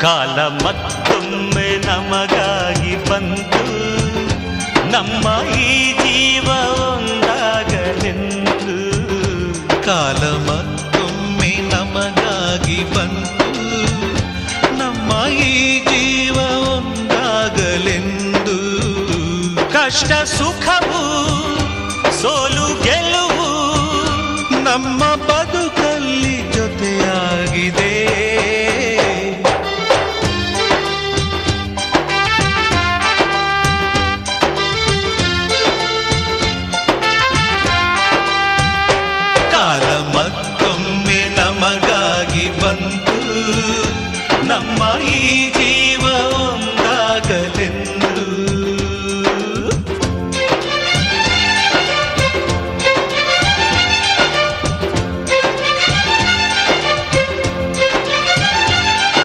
ಕಾಲ ಮತ್ತೊಮ್ಮೆ ನಮಗಾಗಿ ಬಂತು, ನಮ್ಮ ಈ ಜೀವ ಒಂದಾಗಲೆಂದು. ಕಾಲ ಮತ್ತೊಮ್ಮೆ ನಮಗಾಗಿ ಬಂತು, ನಮ್ಮ ಈ ಜೀವ ಒಂದಾಗಲೆಂದು. ಕಷ್ಟ ಸುಖವು ಸೋಲು ಗೆಲುವು ನಮ್ಮ ಬದುಕಲ್ಲಿ ಜೊತೆಯಾಗಿದೆ. ಕಾಲ ಮತ್ತೊಮ್ಮೆ ನಮಗಾಗಿ ಬಂತು, ನಮ್ಮ ಈ ಜೀವ